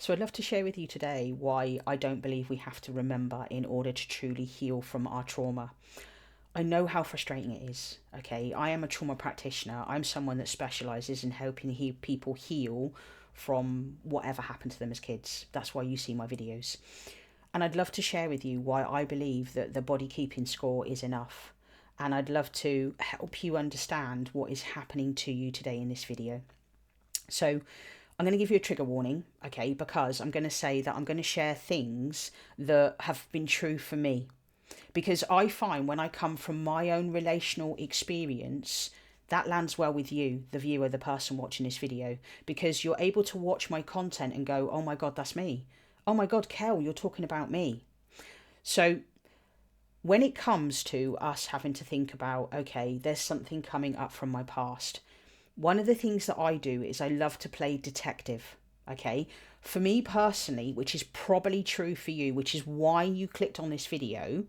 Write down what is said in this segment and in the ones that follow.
So I'd love to share with you today why I don't believe we have to remember in order to truly heal from our trauma. I know how frustrating it is, okay? I am a trauma practitioner. I'm someone that specialises in helping people heal from whatever happened to them as kids. That's why you see my videos. And I'd love to share with you why I believe that the body keeping score is enough. And I'd love to help you understand what is happening to you today in this video. So I'm going to give you a trigger warning, okay, because I'm going to say that I'm going to share things that have been true for me. Because I find when I come from my own relational experience, that lands well with you, the viewer, the person watching this video, because you're able to watch my content and go, oh my God, that's me. Oh my God, Kel, you're talking about me. So when it comes to us having to think about, okay, there's something coming up from my past, one of the things that I do is I love to play detective. Okay, for me personally, which is probably true for you, which is why you clicked on this video,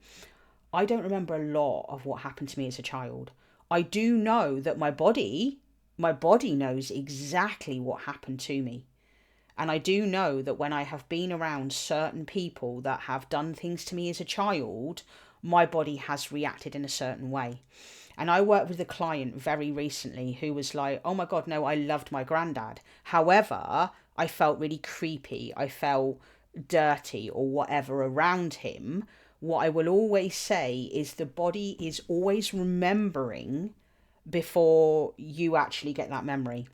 I don't remember a lot of what happened to me as a child. I do know that my body knows exactly what happened to me. And I do know that when I have been around certain people that have done things to me as a child, my body has reacted in a certain way. And I worked with a client very recently who was like, oh my God, no, I loved my granddad. However, I felt really creepy. I felt dirty or whatever around him. What I will always say is the body is always remembering before you actually get that memory.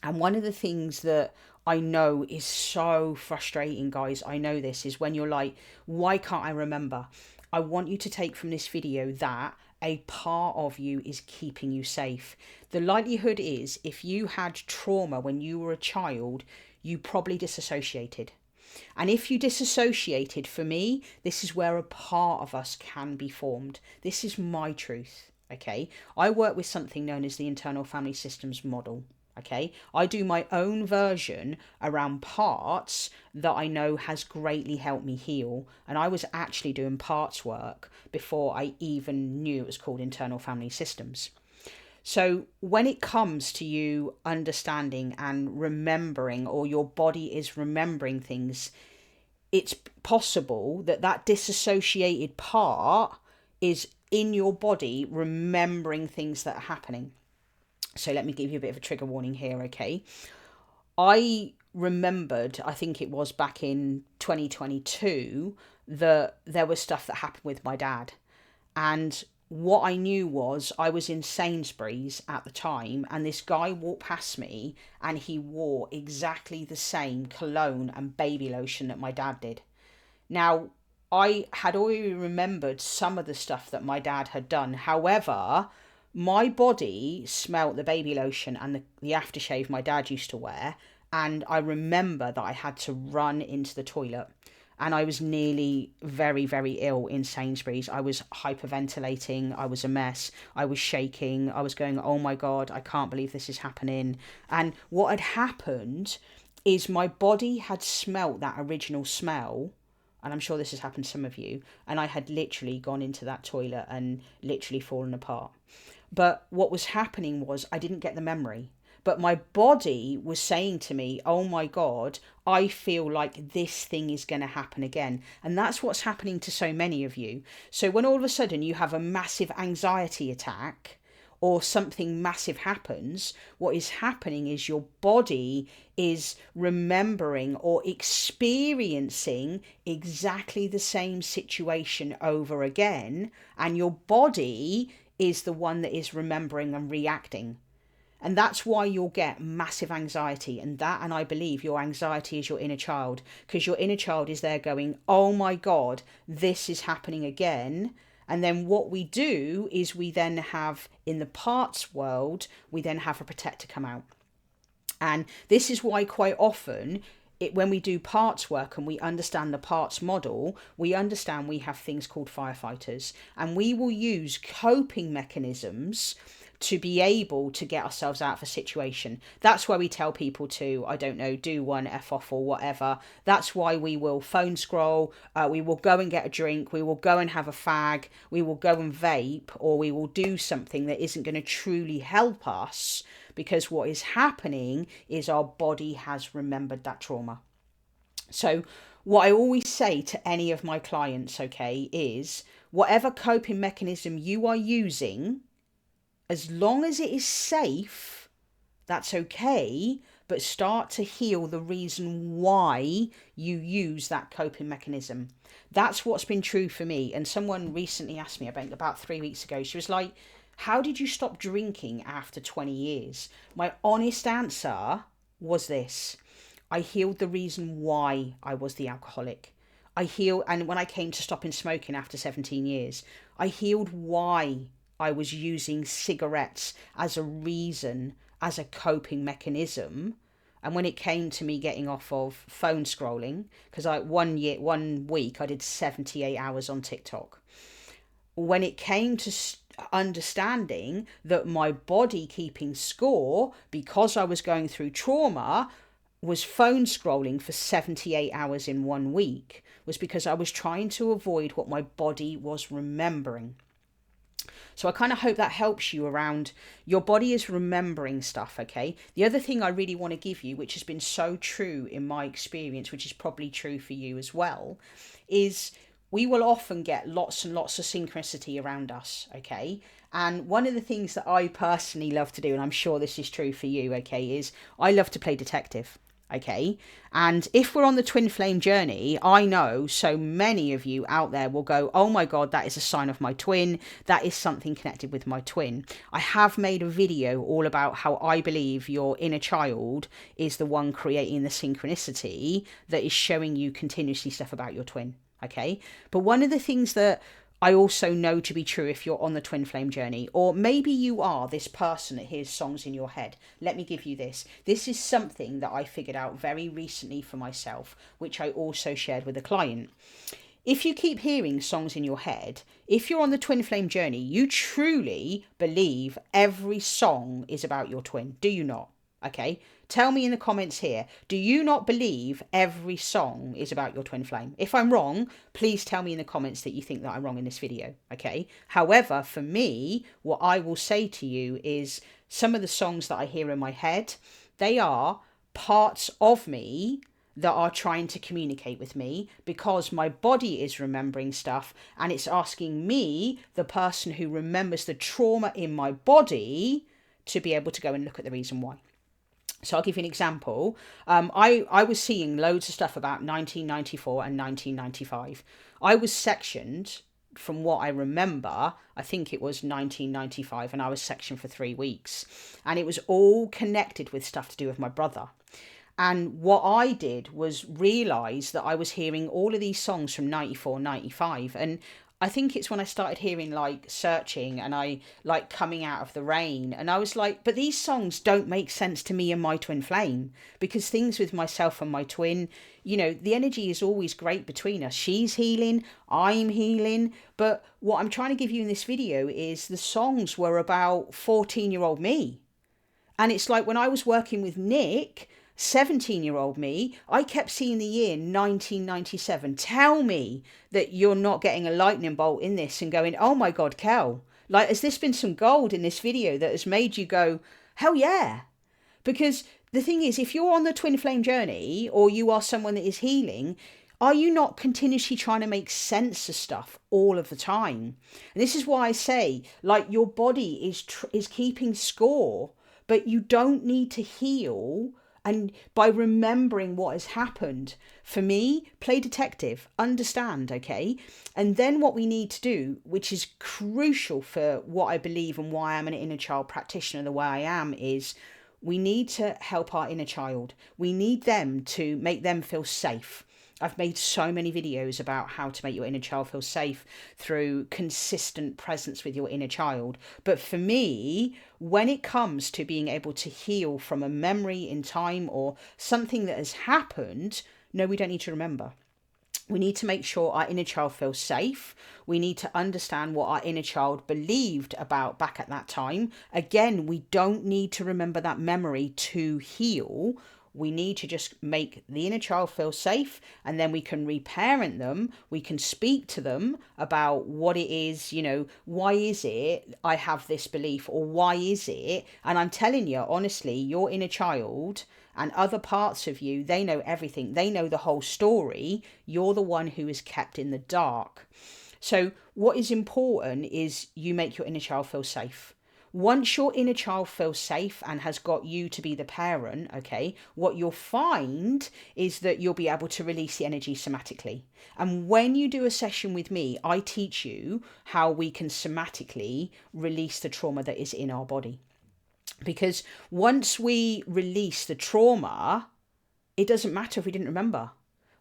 And one of the things that I know is so frustrating, guys, I know this, is when you're like, why can't I remember? I want you to take from this video that a part of you is keeping you safe. The likelihood is if you had trauma when you were a child, you probably disassociated. And if you disassociated, for me, this is where a part of us can be formed. This is my truth, okay? I work with something known as the internal family systems model. Okay, I do my own version around parts that I know has greatly helped me heal. And I was actually doing parts work before I even knew it was called internal family systems. So when it comes to you understanding and remembering, or your body is remembering things, it's possible that that disassociated part is in your body remembering things that are happening. So let me give you a bit of a trigger warning here, okay? I remembered, I think it was back in 2022, that there was stuff that happened with my dad. And what I knew was I was in Sainsbury's at the time, and this guy walked past me and he wore exactly the same cologne and baby lotion that my dad did. Now, I had already remembered some of the stuff that my dad had done. However, my body smelt the baby lotion and the aftershave my dad used to wear. And I remember that I had to run into the toilet. And I was nearly very, very ill in Sainsbury's. I was hyperventilating. I was a mess. I was shaking. I was going, oh my God, I can't believe this is happening. And what had happened is my body had smelt that original smell, and I'm sure this has happened to some of you, and I had literally gone into that toilet and literally fallen apart. But what was happening was I didn't get the memory. But my body was saying to me, oh my God, I feel like this thing is going to happen again. And that's what's happening to so many of you. So when all of a sudden you have a massive anxiety attack, or something massive happens, what is happening is your body is remembering or experiencing exactly the same situation over again, and your body is the one that is remembering and reacting. And that's why you'll get massive anxiety. And I believe your anxiety is your inner child, because your inner child is there going, oh my God, this is happening again. And then what we do is we then have, in the parts world, we then have a protector come out. And this is why quite often when we do parts work and we understand the parts model, we understand we have things called firefighters, and we will use coping mechanisms to be able to get ourselves out of a situation. That's why we tell people to, I don't know, do one F off or whatever. That's why we will phone scroll, we will go and get a drink, we will go and have a fag, we will go and vape, or we will do something that isn't going to truly help us, because what is happening is our body has remembered that trauma. So what I always say to any of my clients, okay, is whatever coping mechanism you are using, as long as it is safe, that's okay, but start to heal the reason why you use that coping mechanism. That's what's been true for me. And someone recently asked me about 3 weeks ago, she was like, how did you stop drinking after 20 years? My honest answer was this: I healed the reason why I was the alcoholic. I healed, and when I came to stopping smoking after 17 years, I healed why I was using cigarettes as a reason, as a coping mechanism. And when it came to me getting off of phone scrolling, because 1 week I did 78 hours on TikTok. When it came to understanding that my body keeping score, because I was going through trauma, was phone scrolling for 78 hours in 1 week, was because I was trying to avoid what my body was remembering. So I kind of hope that helps you around your body is remembering stuff, okay? The other thing I really want to give you, which has been so true in my experience, which is probably true for you as well, is we will often get lots and lots of synchronicity around us, okay? And one of the things that I personally love to do, and I'm sure this is true for you, okay, is I love to play detective. Okay. And if we're on the twin flame journey, I know so many of you out there will go, oh my God, that is a sign of my twin. That is something connected with my twin. I have made a video all about how I believe your inner child is the one creating the synchronicity that is showing you continuously stuff about your twin. Okay. But one of the things that I also know to be true if you're on the twin flame journey, or maybe you are this person that hears songs in your head. Let me give you this. This is something that I figured out very recently for myself, which I also shared with a client. If you keep hearing songs in your head, if you're on the twin flame journey, you truly believe every song is about your twin. Do you not? Okay. Tell me in the comments here, do you not believe every song is about your twin flame? If I'm wrong, please tell me in the comments that you think that I'm wrong in this video, okay? However, for me, what I will say to you is some of the songs that I hear in my head, they are parts of me that are trying to communicate with me because my body is remembering stuff and it's asking me, the person who remembers the trauma in my body, to be able to go and look at the reason why. So I'll give you an example. I was seeing loads of stuff about 1994 and 1995. I was sectioned, from what I remember, I think it was 1995, and I was sectioned for 3 weeks. And it was all connected with stuff to do with my brother. And what I did was realise that I was hearing all of these songs from 94, 95. And I think it's when I started hearing like Searching and I like Coming Out of the Rain. And I was like, but these songs don't make sense to me and my twin flame, because things with myself and my twin, you know, the energy is always great between us. She's healing, I'm healing. But what I'm trying to give you in this video is the songs were about 14-year-old me. And it's like when I was working with Nick, 17-year-old me, I kept seeing the year 1997. Tell me that you're not getting a lightning bolt in this and going, oh my God, Kel, like, has this been some gold in this video that has made you go, hell yeah? Because the thing is, if you're on the twin flame journey or you are someone that is healing, are you not continuously trying to make sense of stuff all of the time? And this is why I say, like, your body is keeping score, but you don't need to heal and by remembering what has happened. For me, play detective, understand, okay? And then what we need to do, which is crucial for what I believe and why I'm an inner child practitioner the way I am, is we need to help our inner child. We need them to make them feel safe. I've made so many videos about how to make your inner child feel safe through consistent presence with your inner child. But for me, when it comes to being able to heal from a memory in time or something that has happened, no, we don't need to remember. We need to make sure our inner child feels safe. We need to understand what our inner child believed about back at that time. Again, we don't need to remember that memory to heal. We need to just make the inner child feel safe, and then we can reparent them. We can speak to them about what it is, you know, why is it I have this belief, or why is it? And I'm telling you, honestly, your inner child, And other parts of you, they know everything. They know the whole story. You're the one who is kept in the dark. So what is important is you make your inner child feel safe. Once your inner child feels safe and has got you to be the parent, okay, what you'll find is that you'll be able to release the energy somatically. And when you do a session with me, I teach you how we can somatically release the trauma that is in our body. Because once we release the trauma, it doesn't matter if we didn't remember.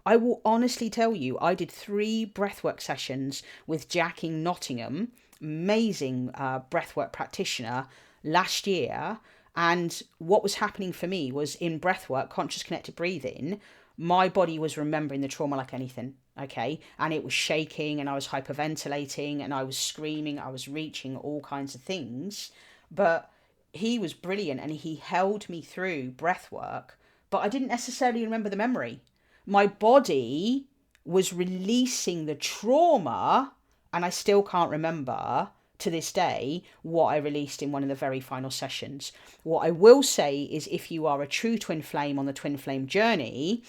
I will honestly tell you, I did 3 breathwork sessions with Jack in Nottingham, amazing breathwork practitioner, last year. And what was happening for me was in breathwork, conscious connected breathing, my body was remembering the trauma like anything, okay? And it was shaking and I was hyperventilating and I was screaming, I was reaching all kinds of things. But he was brilliant and he held me through breathwork, but I didn't necessarily remember the memory. My body was releasing the trauma, and I still can't remember to this day what I released in one of the very final sessions. What I will say is, if you are a true twin flame on the twin flame journey,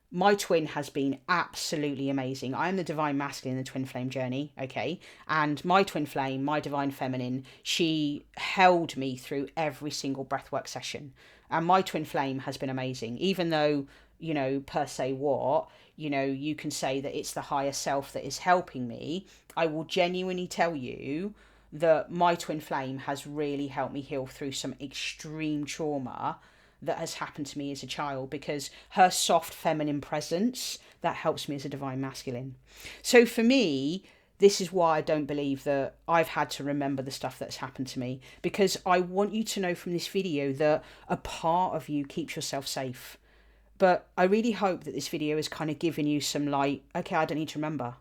my twin has been absolutely amazing. I am the divine masculine in the twin flame journey, okay? And my twin flame, my divine feminine, she held me through every single breathwork session. And my twin flame has been amazing, even though, you know, per se what, you know, you can say that it's the higher self that is helping me. I will genuinely tell you that my twin flame has really helped me heal through some extreme trauma that has happened to me as a child, because her soft feminine presence, that helps me as a divine masculine. So for me, this is why I don't believe that I've had to remember the stuff that's happened to me, because I want you to know from this video that a part of you keeps yourself safe. But I really hope that this video has kind of given you some light. Okay, I don't need to remember.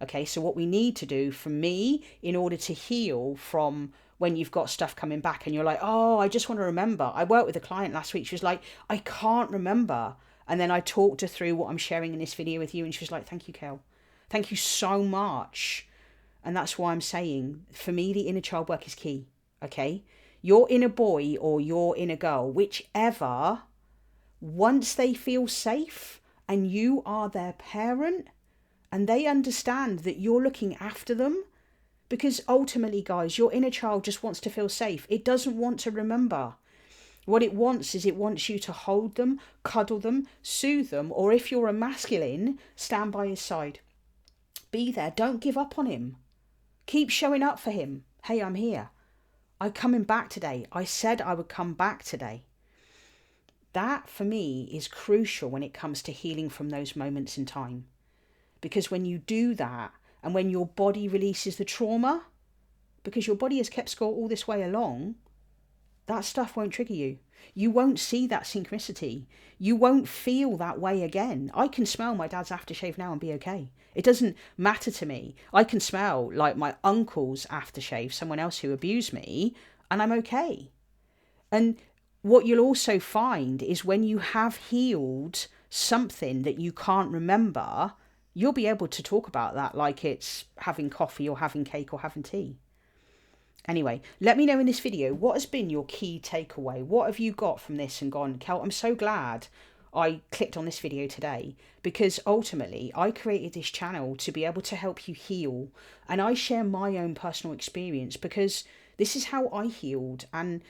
Okay, so what we need to do, for me, in order to heal from when you've got stuff coming back and you're like, oh, I just want to remember. I worked with a client last week. She was like, I can't remember. And then I talked her through what I'm sharing in this video with you. And she was like, thank you, Kel. Thank you so much. And that's why I'm saying, for me, the inner child work is key. Okay, your inner boy or your inner girl, whichever, once they feel safe and you are their parent and they understand that you're looking after them, because ultimately, guys, your inner child just wants to feel safe. It doesn't want to remember. What it wants is, it wants you to hold them, cuddle them, soothe them, or if you're a masculine, stand by his side. Be there. Don't give up on him. Keep showing up for him. Hey, I'm here. I'm coming back today. I said I would come back today. That, for me, is crucial when it comes to healing from those moments in time. Because when you do that, and when your body releases the trauma, because your body has kept score all this way along, that stuff won't trigger you. You won't see that synchronicity. You won't feel that way again. I can smell my dad's aftershave now and be okay. It doesn't matter to me. I can smell like my uncle's aftershave, someone else who abused me, and I'm okay. And what you'll also find is, when you have healed something that you can't remember, you'll be able to talk about that like it's having coffee or having cake or having tea. Anyway, let me know in this video, what has been your key takeaway? What have you got from this and gone, Kel, I'm so glad I clicked on this video today, because ultimately I created this channel to be able to help you heal. And I share my own personal experience because this is how I healed. And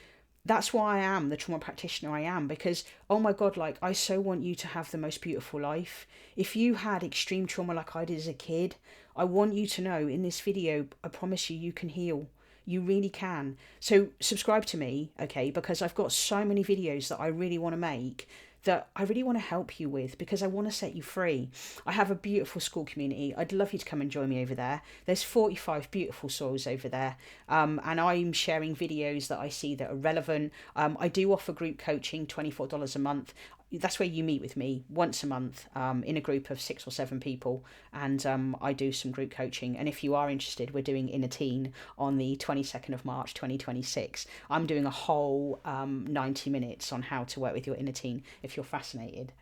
that's why I am the trauma practitioner I am, because, oh my God, like, I so want you to have the most beautiful life. If you had extreme trauma like I did as a kid, I want you to know in this video, I promise you, you can heal. You really can. So subscribe to me, okay, because I've got so many videos that I really want to make, that I really want to help you with, because I want to set you free. I have a beautiful school community. I'd love you to come and join me over there. There's 45 beautiful souls over there. And I'm sharing videos that I see that are relevant. I do offer group coaching, $24 a month. That's where you meet with me once a month in a group of 6 or 7 people, and I do some group coaching. And if you are interested, we're doing Inner Teen on the 22nd of March 2026. I'm doing a whole 90 minutes on how to work with your inner teen if you're fascinated.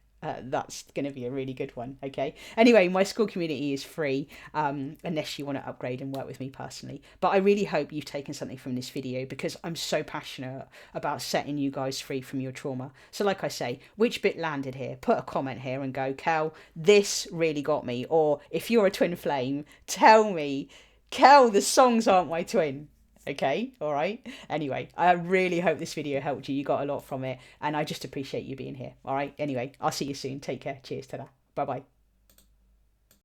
That's going to be a really good one. Okay. Anyway, my school community is free, unless you want to upgrade and work with me personally. But I really hope you've taken something from this video, because I'm so passionate about setting you guys free from your trauma. So like I say, which bit landed here? Put a comment here and go, Kel, this really got me. Or if you're a twin flame, tell me, Kel, the songs aren't my twin. Okay, all right. Anyway, I really hope this video helped you. You got a lot from it, and I just appreciate you being here. All right. Anyway, I'll see you soon. Take care. Cheers to that. Bye bye.